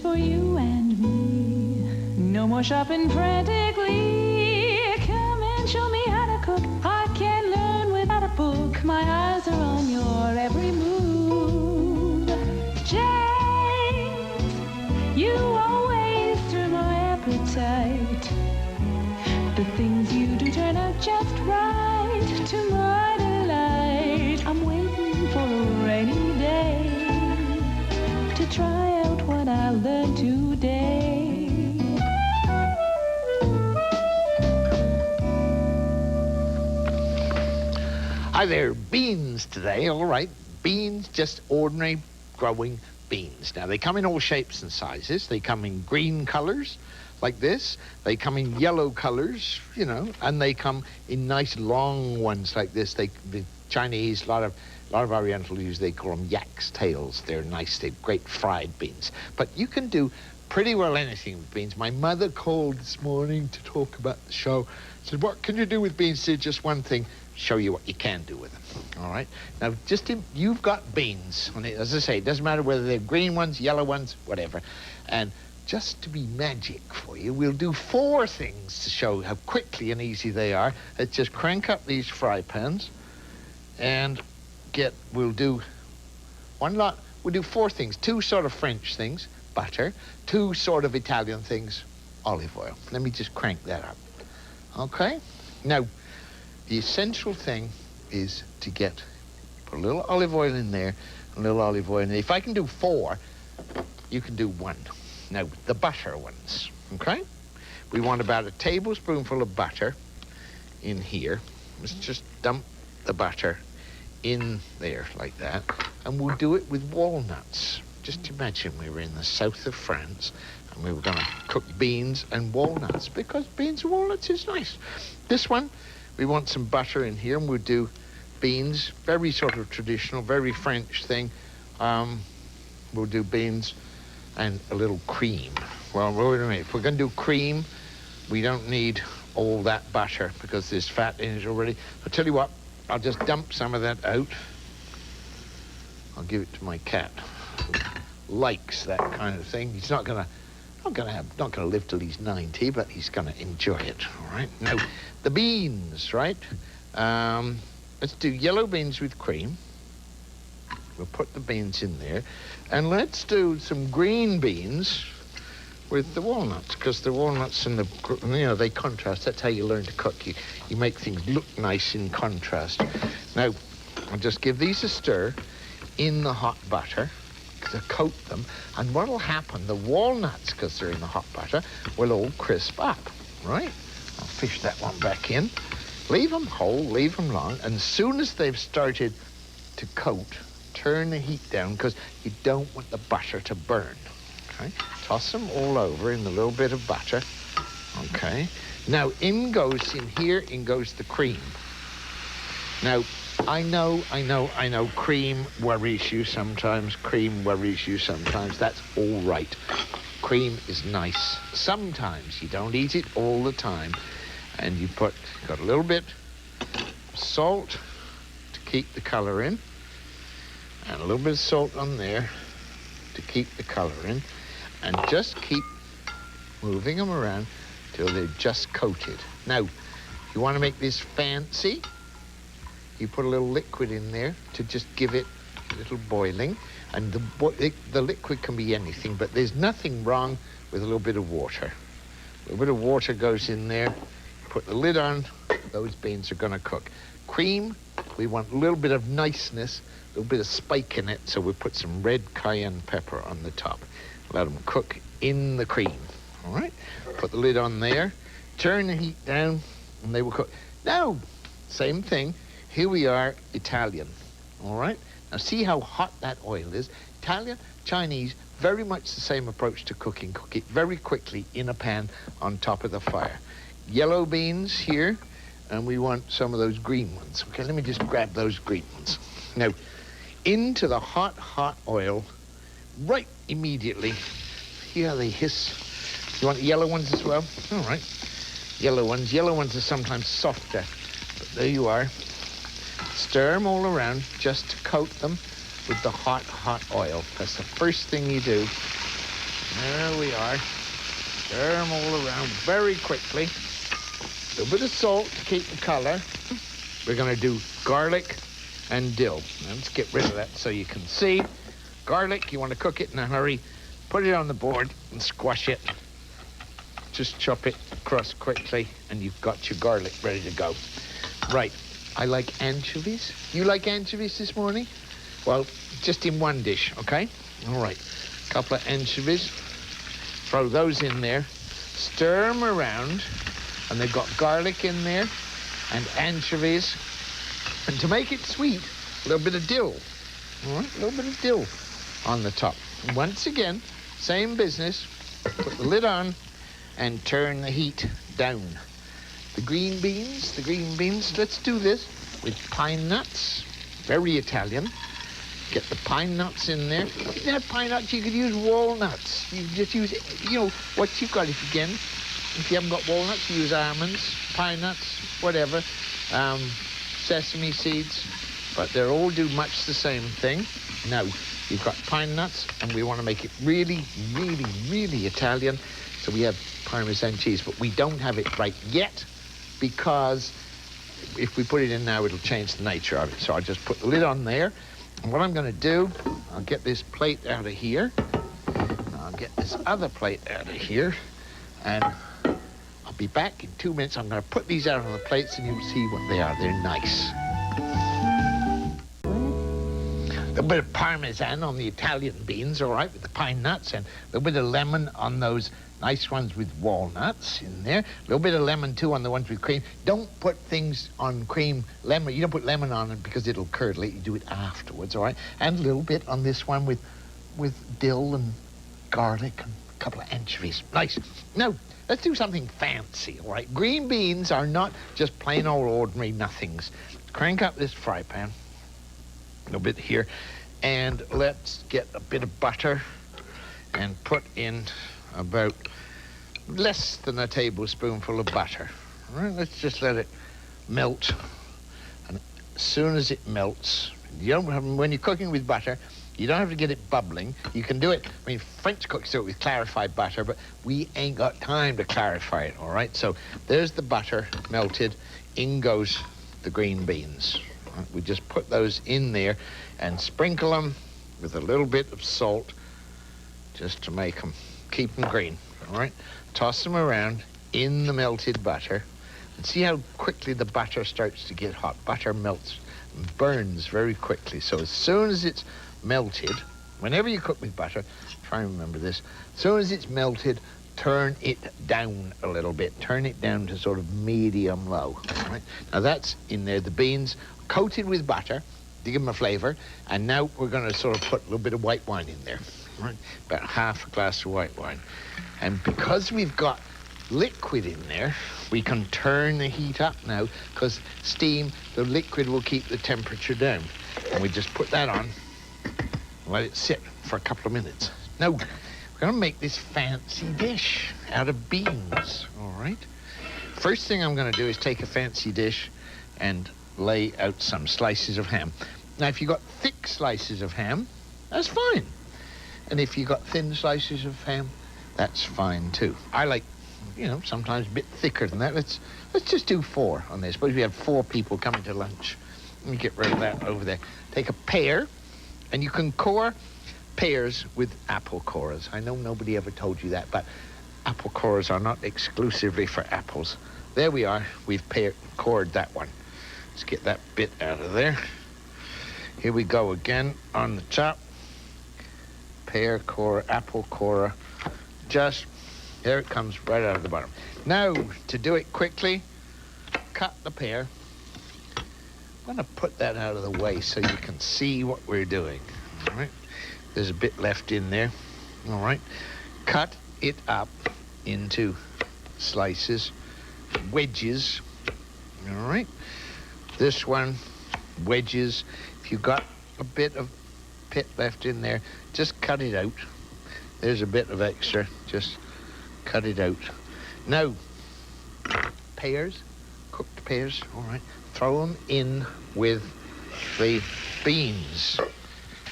for you and me. No more shopping frantically. Come and show me how to cook. I can learn without a book. My eyes are on your every move. James, you always stir my appetite. The things you do turn out just right to my delight. I'm waiting for a rainy day to try out what I learned today. Hi there, beans today, all right. Beans, just ordinary growing beans. Now, they come in all shapes and sizes. They come in green colors, like this. They come in yellow colors, you know, and they come in nice long ones like this. The Chinese, a lot of Oriental use, they call them yak's tails. They're nice, they're great fried beans. But you can do pretty well anything with beans. My mother called this morning to talk about the show. Said, what can you do with beans? Said, just one thing, show you what you can do with them, all right? Now, you've got beans, and as I say, it doesn't matter whether they're green ones, yellow ones, whatever. And just to be magic for you, we'll do 4 things to show how quickly and easy they are. Let's just crank up these fry pans and we'll do 4 things. 2 sort of French things, butter. 2 sort of Italian things, olive oil. Let me just crank that up, okay? Now, the essential thing is to put a little olive oil in there, a little olive oil in there. If I can do 4, you can do 1. Now, the butter ones, okay? We want about a tablespoonful of butter in here. Let's just dump the butter in there like that. And we'll do it with walnuts. Just imagine we were in the south of France and we were going to cook beans and walnuts, because beans and walnuts is nice. This one, we want some butter in here, and we'll do beans, very sort of traditional, very French thing. We'll do beans and a little cream. Well, wait a minute. If we're going to do cream, we don't need all that butter because there's fat in it already. I'll tell you what, I'll just dump some of that out. I'll give it to my cat, who likes that kind of thing. He's not gonna live till he's 90, but he's gonna enjoy it, all right? Now, the beans, right? Let's do yellow beans with cream. We'll put the beans in there. And let's do some green beans with the walnuts, because the walnuts and they contrast. That's how you learn to cook. You make things look nice in contrast. Now, I'll just give these a stir in the hot butter to coat them. And what'll happen, the walnuts, because they're in the hot butter, will all crisp up, right? I'll fish that one back in. Leave them whole, leave them long. And as soon as they've started to coat, turn the heat down, because you don't want the butter to burn, okay? Toss them all over in a little bit of butter, okay? Now, in goes the cream. Now, I know cream worries you sometimes. That's all right. Cream is nice sometimes. You don't eat it all the time. And you got a little bit of salt to keep the color in, and a little bit of salt on there to keep the color in, and just keep moving them around till they're just coated. Now, if you want to make this fancy, you put a little liquid in there to just give it a little boiling, and the liquid can be anything, but there's nothing wrong with a little bit of water. A little bit of water goes in there, put the lid on, those beans are going to cook. Cream, we want a little bit of niceness, a little bit of spike in it, so we put some red cayenne pepper on the top. Let them cook in the cream, all right? Put the lid on there, turn the heat down, and they will cook. Now, same thing, here we are, Italian, all right? Now see how hot that oil is. Italian, Chinese, very much the same approach to cooking. Cook it very quickly in a pan on top of the fire. Yellow beans here, and we want some of those green ones. Okay, let me just grab those green ones. Now, into the hot, hot oil, right immediately. Here they hiss. You want yellow ones as well? All right. Yellow ones. Yellow ones are sometimes softer, but there you are. Stir them all around just to coat them with the hot, hot oil. That's the first thing you do. There we are. Stir them all around very quickly. A little bit of salt to keep the colour. We're going to do garlic and dill. Now, let's get rid of that so you can see. Garlic, you want to cook it in a hurry. Put it on the board and squash it. Just chop it across quickly and you've got your garlic ready to go. Right, I like anchovies. You like anchovies this morning? Well, just in one dish, okay? All right, a couple of anchovies. Throw those in there. Stir them around. And they've got garlic in there and anchovies. And to make it sweet, a little bit of dill. All right, a little bit of dill on the top. And once again, same business. Put the lid on and turn the heat down. The green beans, let's do this with pine nuts. Very Italian. Get the pine nuts in there. If you have pine nuts, you could use walnuts. You just use, what you've got. If you haven't got walnuts, you use almonds, pine nuts, whatever. Sesame seeds. But they all do much the same thing. Now, you've got pine nuts, and we want to make it really, really, really Italian. So we have Parmesan cheese, but we don't have it right yet because if we put it in now, it'll change the nature of it. So I'll just put the lid on there. And what I'm going to do, I'll get this plate out of here. I'll get this other plate out of here. And I'll be back in 2 minutes. I'm going to put these out on the plates and you'll see what they are. They're nice. A bit of Parmesan on the Italian beans, all right, with the pine nuts, and a little bit of lemon on those nice ones with walnuts in there. A little bit of lemon, too, on the ones with cream. Don't put things on cream, lemon. You don't put lemon on it because it'll curdle it. You do it afterwards, all right? And a little bit on this one with dill and garlic and a couple of anchovies. Nice. Now, let's do something fancy, all right? Green beans are not just plain old ordinary nothings. Crank up this fry pan. A little bit here, and let's get a bit of butter and put in about less than a tablespoonful of butter. All right, let's just let it melt, and as soon as it melts, when you're cooking with butter, you don't have to get it bubbling. You can do it, French cooks do it with clarified butter, but we ain't got time to clarify it, all right? So there's the butter melted, in goes the green beans. We just put those in there and sprinkle them with a little bit of salt just to make them, keep them green, all right? Toss them around in the melted butter and see how quickly the butter starts to get hot. Butter melts and burns very quickly. So as soon as it's melted, whenever you cook with butter, try and remember this, as soon as it's melted, turn it down a little bit. Turn it down to sort of medium low, all right? Now that's in there, the beans coated with butter to give them a flavor, and now we're going to sort of put a little bit of white wine in there, right? About half a glass of white wine. And because we've got liquid in there, we can turn the heat up now, because steam, the liquid will keep the temperature down. And we just put that on and let it sit for a couple of minutes. Now, we're going to make this fancy dish out of beans, all right? First thing I'm going to do is take a fancy dish and lay out some slices of ham. Now, if you've got thick slices of ham, that's fine. And if you've got thin slices of ham, that's fine too. I like, sometimes a bit thicker than that. Let's just do 4 on this. Suppose we have 4 people coming to lunch. Let me get rid of that over there. Take a pear, and you can core pears with apple cores. I know nobody ever told you that, but apple cores are not exclusively for apples. There we are. We've cored that one. Let's get that bit out of there. Here we go again on the top. Pear core, apple core. Just, there it comes right out of the bottom. Now, to do it quickly, cut the pear. I'm going to put that out of the way so you can see what we're doing. All right. There's a bit left in there. All right. Cut it up into slices, wedges. All right. This one, wedges. If you've got a bit of pit left in there, just cut it out. There's a bit of extra, just cut it out. Now, pears, cooked pears, all right, throw them in with the beans.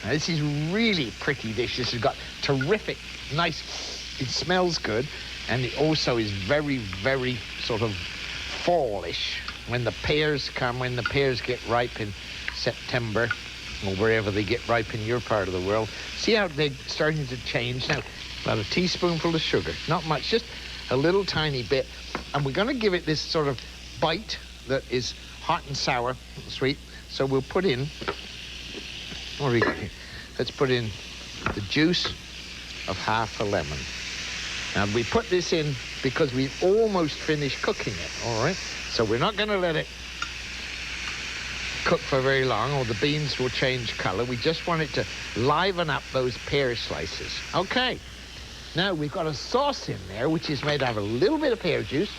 Now, this is really pretty dish. This has got terrific, nice, it smells good, and it also is very, very sort of fallish. When the pears come, when the pears get ripe in September, or wherever they get ripe in your part of the world, see how they're starting to change? Now, about a teaspoonful of sugar, not much, just a little tiny bit, and we're going to give it this sort of bite that is hot and sour, sweet. So we'll put in, what do we got here? Let's put in the juice of half a lemon. Now, we put this in because we've almost finished cooking it, all right? So we're not going to let it cook for very long, or the beans will change color. We just want it to liven up those pear slices. Okay. Now, we've got a sauce in there, which is made out of a little bit of pear juice,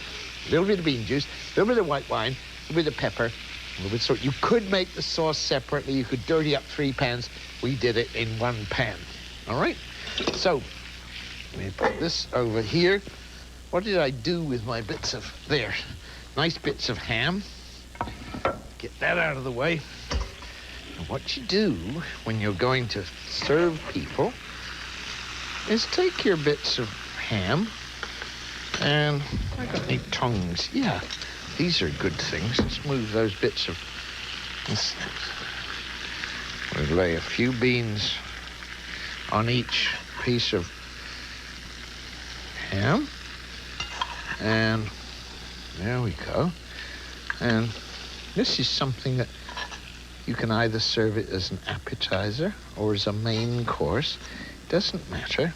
a little bit of bean juice, a little bit of white wine, a little bit of pepper, a little bit of salt. You could make the sauce separately. You could dirty up 3 pans. We did it in 1 pan. All right? So, let me put this over here. What did I do with my bits of, there, nice bits of ham. Get that out of the way. And what you do when you're going to serve people is take your bits of ham, and I got any tongs? Yeah, these are good things. Let's move those bits of, we'll lay a few beans on each piece of ham, and there we go. And this is something that you can either serve it as an appetizer or as a main course. Doesn't matter.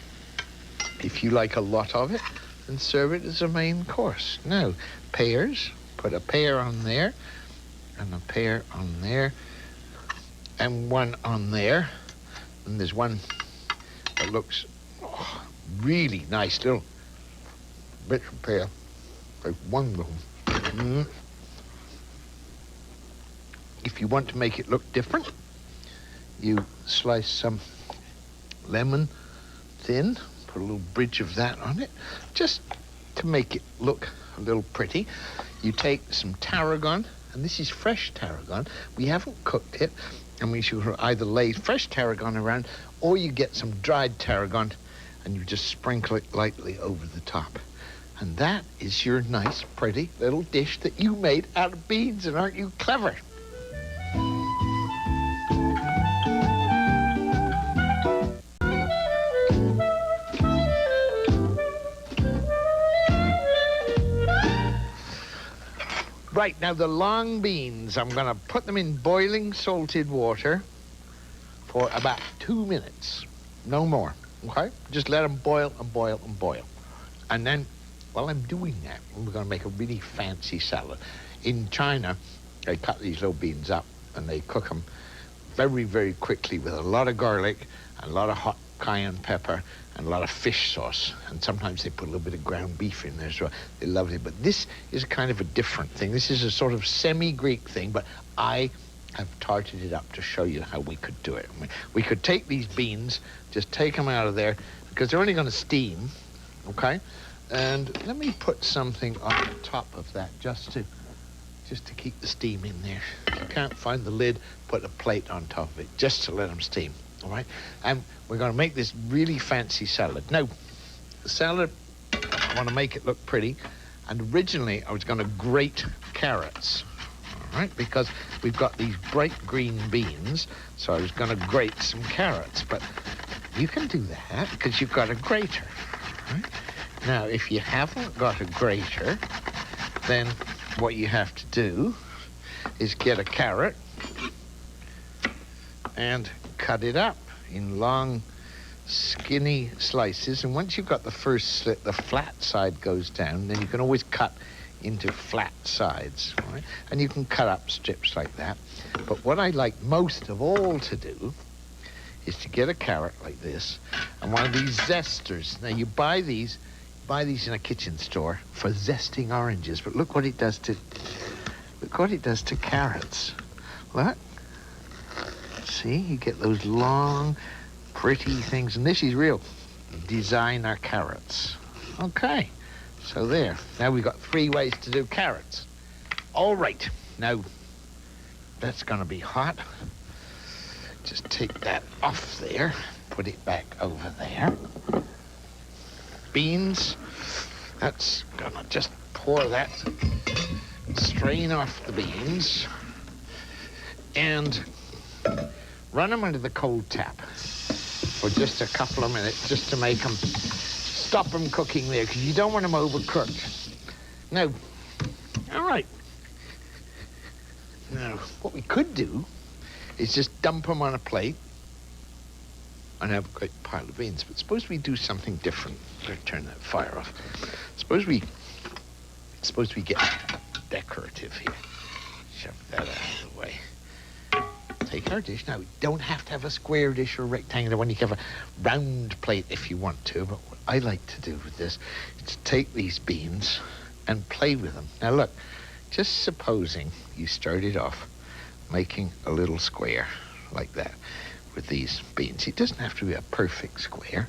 If you like a lot of it, then serve it as a main course. Now, pears, put a pear on there, and a pear on there, and one on there. And there's one that looks really nice, little bits of pear. Like wonderful. If you want to make it look different, you slice some lemon thin, put a little bridge of that on it, just to make it look a little pretty. You take some tarragon, and this is fresh tarragon. We haven't cooked it, and we should either lay fresh tarragon around, or you get some dried tarragon, and you just sprinkle it lightly over the top. And that is your nice, pretty little dish that you made out of beans, and aren't you clever? Right, now the long beans, I'm going to put them in boiling salted water for about 2 minutes, no more, okay? Just let them boil and boil and boil. And then, while I'm doing that, we're going to make a really fancy salad. In China, they cut these little beans up and they cook them very, very quickly with a lot of garlic, a lot of hot cayenne pepper, and a lot of fish sauce. And sometimes they put a little bit of ground beef in there as well. They love it. But this is kind of a different thing. This is a sort of semi-Greek thing, but I have tarted it up to show you how we could do it. We could take these beans, just take them out of there, because they're only going to steam, okay? And let me put something on top of that just to keep the steam in there. If you can't find the lid, put a plate on top of it, just to let them steam. All right, and we're going to make this really fancy salad. Now, the salad, I want to make it look pretty, and originally I was going to grate carrots, all right, because we've got these bright green beans, so I was going to grate some carrots, but you can do that because you've got a grater, all right? Now, if you haven't got a grater, then what you have to do is get a carrot and cut it up in long, skinny slices. And once you've got the first slit, the flat side goes down, then you can always cut into flat sides, right? And you can cut up strips like that. But what I like most of all to do is to get a carrot like this and one of these zesters. Now, you buy these in a kitchen store for zesting oranges, but look what it does to carrots. Look. See, you get those long, pretty things. And this is real designer carrots. Okay, so there. Now we've got 3 ways to do carrots. All right, now that's going to be hot. just take that off there, put it back over there. Beans, that's gonna just pour that, strain off the beans, and run them under the cold tap for just a couple of minutes, just to make them, stop them cooking there, because you don't want them overcooked. Now, all right. Now, what we could do is just dump them on a plate and have a great pile of beans. But suppose we do something different. Let's turn that fire off. Suppose we get decorative here. Shove that out of the way. Take our dish. Now, we don't have to have a square dish or a rectangular one. You can have a round plate if you want to. But what I like to do with this is to take these beans and play with them. Now, look, just supposing you started off making a little square like that with these beans. It doesn't have to be a perfect square.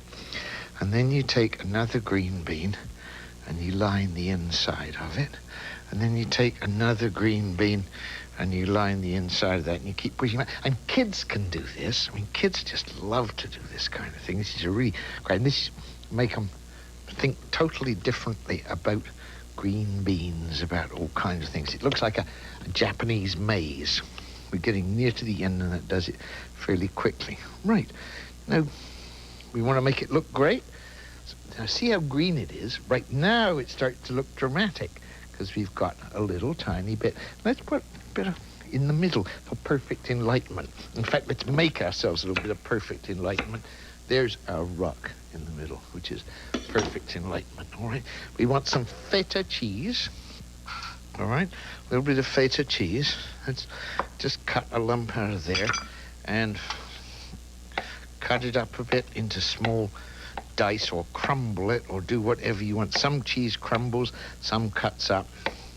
And then you take another green bean and you line the inside of it. And then you take another green bean and you line the inside of that, and you keep pushing it. And kids can do this. I mean, kids just love to do this kind of thing. This is a really great, and this make them think totally differently about green beans, about all kinds of things. It looks like a Japanese maze. We're getting near to the end, and that does it fairly quickly. Right. Now, we want to make it look great. Now, see how green it is? Right now, it starts to look dramatic, because we've got a little tiny bit. Let's put a bit of in the middle for perfect enlightenment. In fact, let's make ourselves a little bit of perfect enlightenment. There's our rock in the middle, which is perfect enlightenment, all right? We want some feta cheese, all right? A little bit of feta cheese. Let's just cut a lump out of there and cut it up a bit into small dice, or crumble it, or do whatever you want. Some cheese crumbles, some cuts up.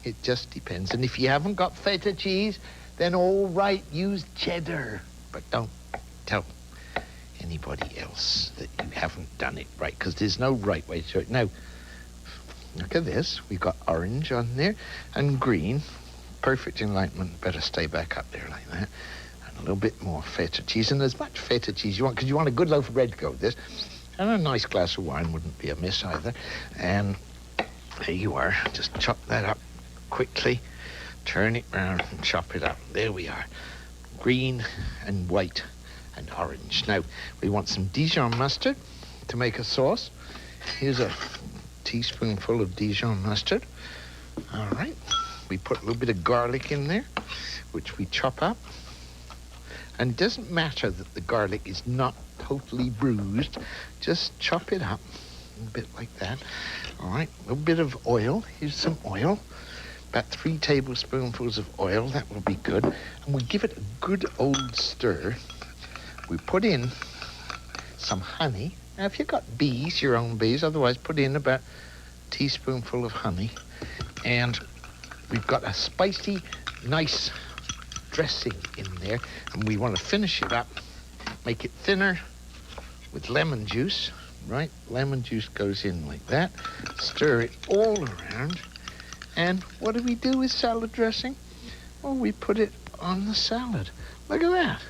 It just depends. And if you haven't got feta cheese, then all right, use cheddar. But don't tell anybody else that you haven't done it right, because there's no right way to do it. Now, look at this. We've got orange on there and green. Perfect enlightenment. Better stay back up there like that. And a little bit more feta cheese. And as much feta cheese you want, because you want a good loaf of bread to go with this. And a nice glass of wine wouldn't be amiss either. And there you are. Just chop that up quickly. Turn it round and chop it up. There we are. Green and white and orange. Now, we want some Dijon mustard to make a sauce. Here's a teaspoonful of Dijon mustard. All right. We put a little bit of garlic in there, which we chop up. And it doesn't matter that the garlic is not totally bruised. Just chop it up a bit like that. All right, a little bit of oil. Here's some oil. About 3 tablespoonfuls of oil. That will be good. And we give it a good old stir. We put in some honey. Now, if you've got bees, your own bees, otherwise put in about a teaspoonful of honey. And we've got a spicy, nice dressing in there, and we want to finish it up, make it thinner with lemon juice, right? Lemon juice goes in like that. Stir it all around. And what do we do with salad dressing? Well, we put it on the salad. Look at that.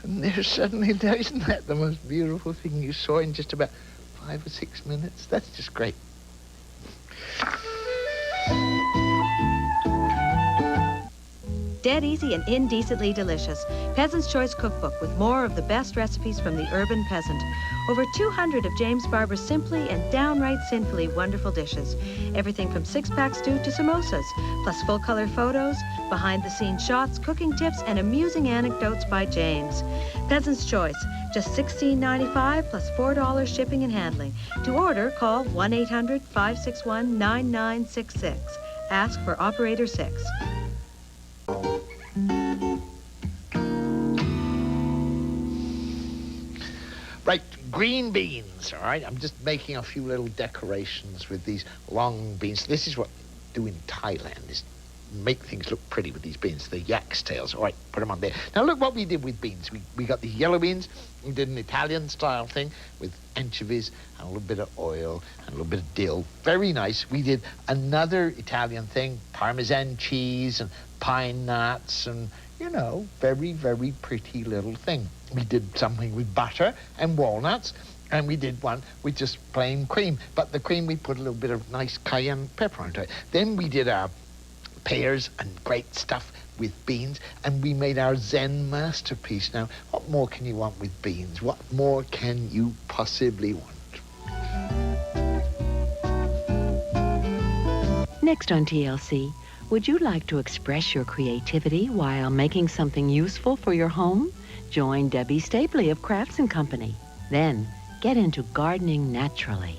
And there suddenly, isn't that the most beautiful thing you saw in just about 5 or 6 minutes? That's just great. Dead easy and indecently delicious. Peasant's Choice Cookbook with more of the best recipes from the Urban Peasant. Over 200 of James Barber's simply and downright sinfully wonderful dishes. Everything from 6-pack stew to samosas, plus full-color photos, behind-the-scenes shots, cooking tips, and amusing anecdotes by James. Peasant's Choice, just $16.95 plus $4 shipping and handling. To order, call 1-800-561-9966. Ask for Operator 6. Right, green beans, all right? I'm just making a few little decorations with these long beans. This is what we do in Thailand, is make things look pretty with these beans. The yak's tails. All right, put them on there. Now look what we did with beans. We got these yellow beans. We did an Italian style thing with anchovies and a little bit of oil and a little bit of dill. Very nice. We did another Italian thing, Parmesan cheese and pine nuts and, you know, very, very pretty little thing. We did something with butter and walnuts. And we did one with just plain cream. But the cream, we put a little bit of nice cayenne pepper onto it. Then we did our pears and great stuff with beans. And we made our Zen masterpiece. Now, what more can you want with beans? What more can you possibly want? Next on TLC, would you like to express your creativity while making something useful for your home? Join Debbie Stapley of Crafts & Company. Then, get into gardening naturally.